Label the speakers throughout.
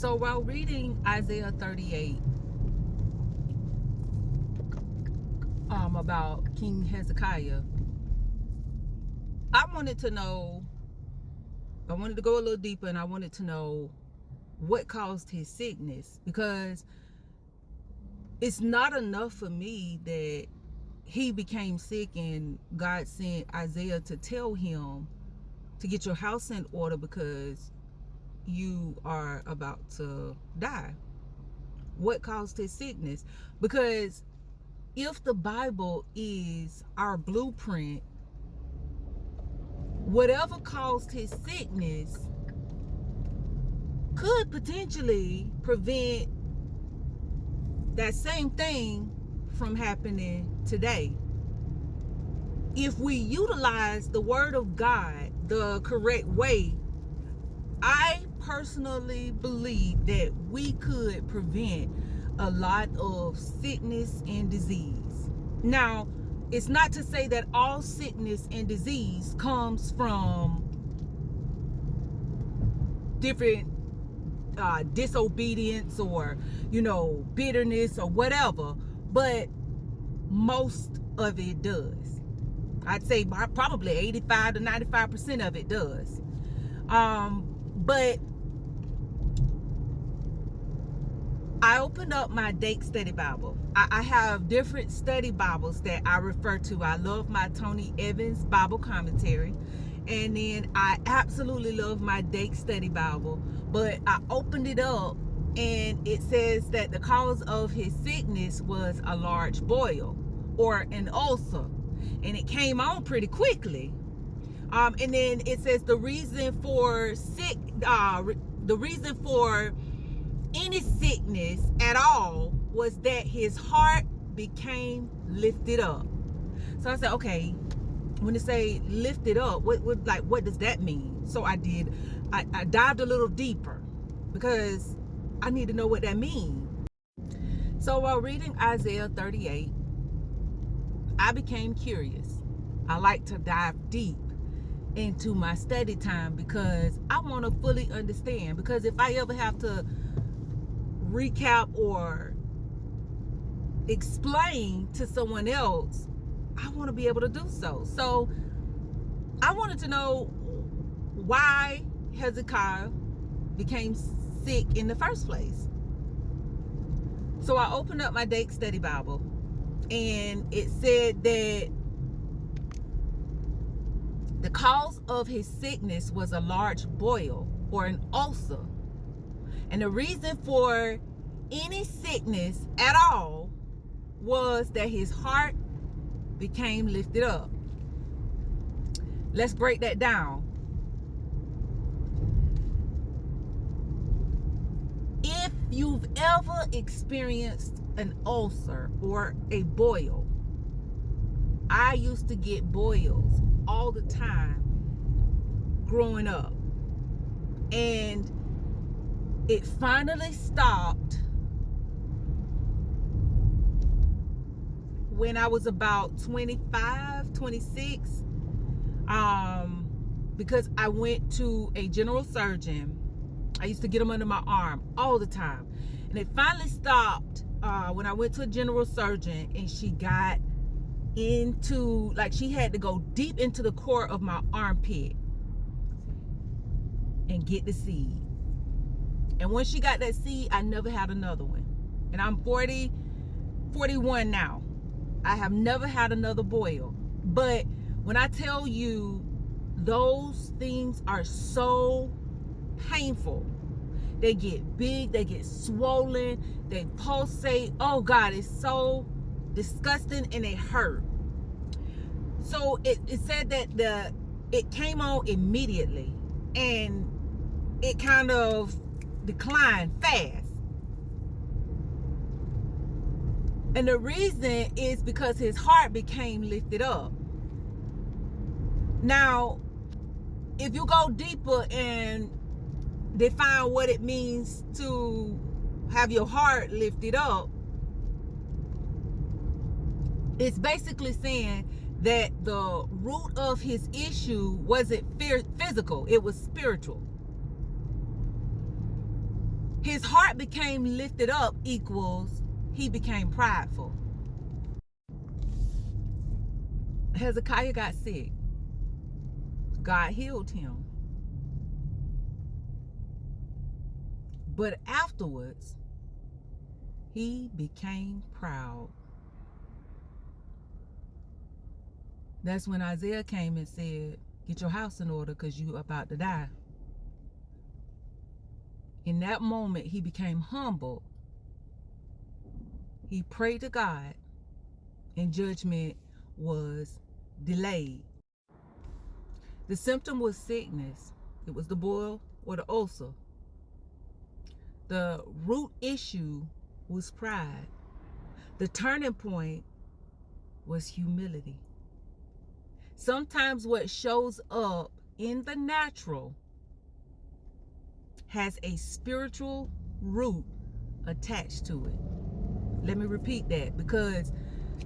Speaker 1: So while reading Isaiah 38, about King Hezekiah, I wanted to know, I wanted to go a little deeper, and I wanted to know what caused his sickness, because it's not enough for me that he became sick and God sent Isaiah to tell him to get your house in order because you are about to die. What caused his sickness? Because if the Bible is our blueprint, whatever caused his sickness could potentially prevent that same thing from happening today. If we utilize the word of God the correct way, I personally believe that we could prevent a lot of sickness and disease. Now, it's not to say that all sickness and disease comes from different disobedience or bitterness or whatever, but most of it does. I'd say probably 85 to 95% of it does. But I opened up my Date Study Bible. I have different study Bibles that I refer to. I love my Tony Evans Bible commentary. And then I absolutely love my Date Study Bible. But I opened it up and it says that the cause of his sickness was a large boil or an ulcer. And it came on pretty quickly. And then it says the reason for any sickness at all was that his heart became lifted up. So I said, okay, when they say lifted up, what does that mean? So I dived a little deeper because I need to know what that means. So while reading Isaiah 38, I became curious. I like to dive deep into my study time because I want to fully understand. Because if I ever have to recap or explain to someone else, I want to be able to do so. So I wanted to know why Hezekiah became sick in the first place. So I opened up my Date Study Bible and it said that the cause of his sickness was a large boil or an ulcer. And the reason for any sickness at all was that his heart became lifted up. Let's break that down. If you've ever experienced an ulcer or a boil, I used to get boils all the time growing up. And it finally stopped when I was about 25, 26, because I went to a general surgeon. I used to get them under my arm all the time. And it finally stopped when I went to a general surgeon and she got into, she had to go deep into the core of my armpit and get the seed. And once she got that seed, I never had another one. And I'm 41 now. I have never had another boil. But when I tell you, those things are so painful. They get big, they get swollen, they pulsate. Oh God, it's so disgusting and it hurt. So it said that it came on immediately and it kind of declined fast. And the reason is because his heart became lifted up. Now, if you go deeper and define what it means to have your heart lifted up, it's basically saying that the root of his issue wasn't physical, it was spiritual. His heart became lifted up equals he became prideful. Hezekiah got sick. God healed him. But afterwards, he became proud. That's when Isaiah came and said, get your house in order because you're about to die. In that moment, he became humble. He prayed to God, and judgment was delayed. The symptom was sickness. It was the boil or the ulcer. The root issue was pride. The turning point was humility. Sometimes what shows up in the natural has a spiritual root attached to it. Let me repeat that, because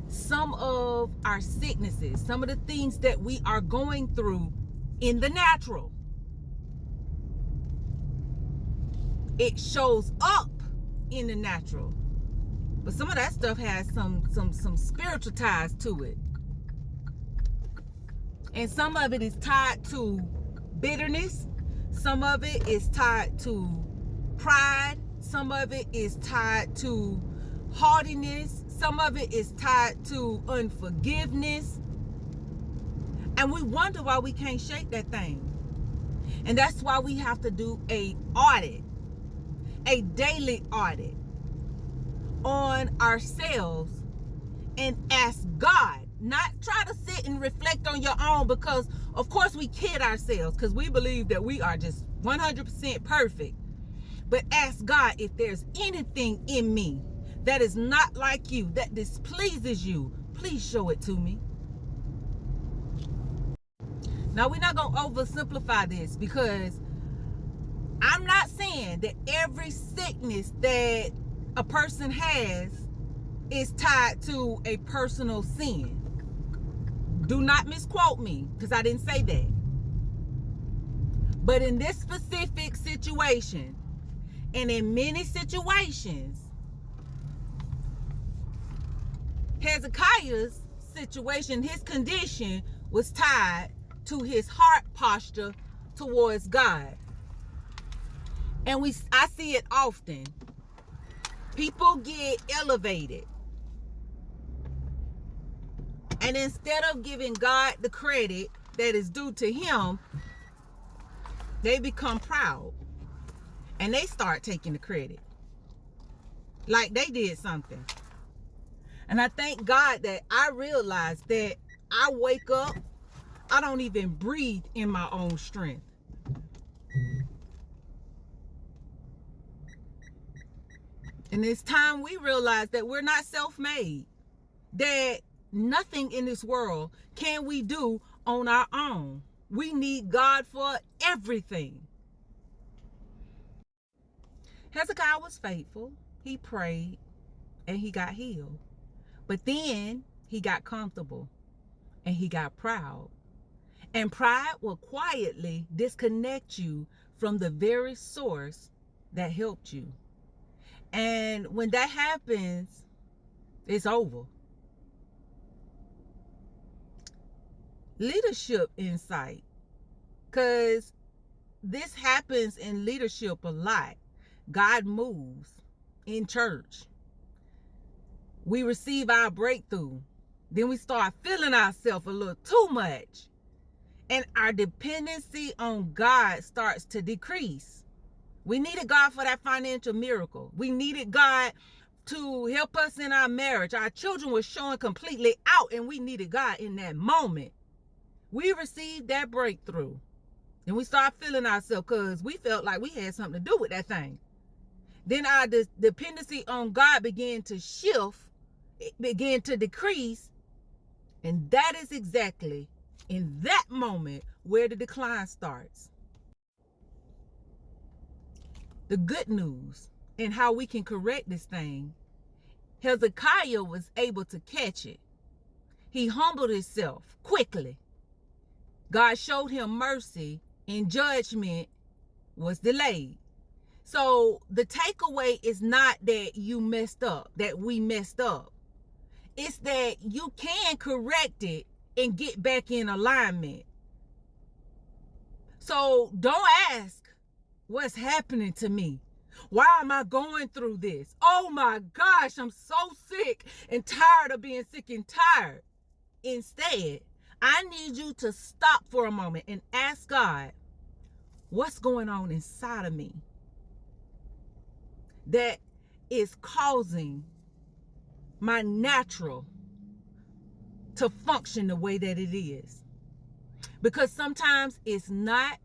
Speaker 1: some of our sicknesses, some of the things that we are going through in the natural, it shows up in the natural. But some of that stuff has some spiritual ties to it. And some of it is tied to bitterness. Some of it is tied to pride. Some of it is tied to haughtiness. Some of it is tied to unforgiveness. And we wonder why we can't shake that thing. And that's why we have to do a daily audit on ourselves and ask God. Not try to sit and reflect on your own, because of course we kid ourselves because we believe that we are just 100% perfect. But ask God, if there's anything in me that is not like you, that displeases you, please show it to me. Now, we're not going to oversimplify this, because I'm not saying that every sickness that a person has is tied to a personal sin. Do not misquote me, because I didn't say that. But in this specific situation, and in many situations, Hezekiah's situation, his condition was tied to his heart posture towards God. And I see it often. People get elevated, and instead of giving God the credit that is due to him, they become proud. And they start taking the credit. Like they did something. And I thank God that I realized that I wake up, I don't even breathe in my own strength. And it's time we realize that we're not self-made. That nothing in this world can we do on our own. We need God for everything. Hezekiah was faithful. He prayed and he got healed. But then he got comfortable and he got proud. And pride will quietly disconnect you from the very source that helped you. And when that happens, it's over. Leadership insight, because this happens in leadership a lot. God moves in church. We receive our breakthrough. Then we start feeling ourselves a little too much. And our dependency on God starts to decrease. We needed God for that financial miracle. We needed God to help us in our marriage. Our children were showing completely out, and we needed God in that moment. We received that breakthrough. And we started feeling ourselves because we felt like we had something to do with that thing. Then our dependency on God began to shift. It began to decrease. And that is exactly in that moment where the decline starts. The good news and how we can correct this thing, Hezekiah was able to catch it. He humbled himself quickly. God showed him mercy, and judgment was delayed. So the takeaway is not that you messed up, that we messed up. It's that you can correct it and get back in alignment. So don't ask, what's happening to me? Why am I going through this? Oh my gosh, I'm so sick and tired of being sick and tired. Instead, I need you to stop for a moment and ask God, what's going on inside of me that is causing my natural to function the way that it is? Because sometimes it's not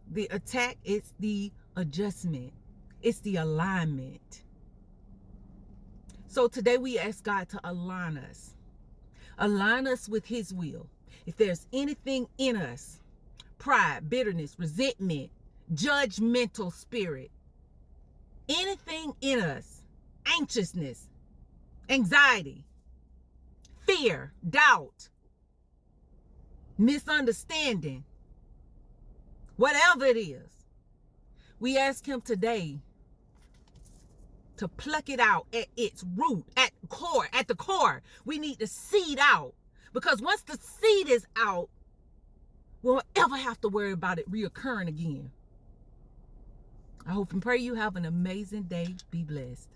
Speaker 1: the attack, it's the adjustment, it's the alignment. So today we ask God to align us with his will. If there's anything in us, pride, bitterness, resentment, judgmental spirit, anything in us, anxiousness, anxiety, fear, doubt, misunderstanding, whatever it is, we ask him today to pluck it out at its root, at the core. We need the seed out, because once the seed is out, we won't ever have to worry about it reoccurring again. I hope and pray you have an amazing day. Be blessed.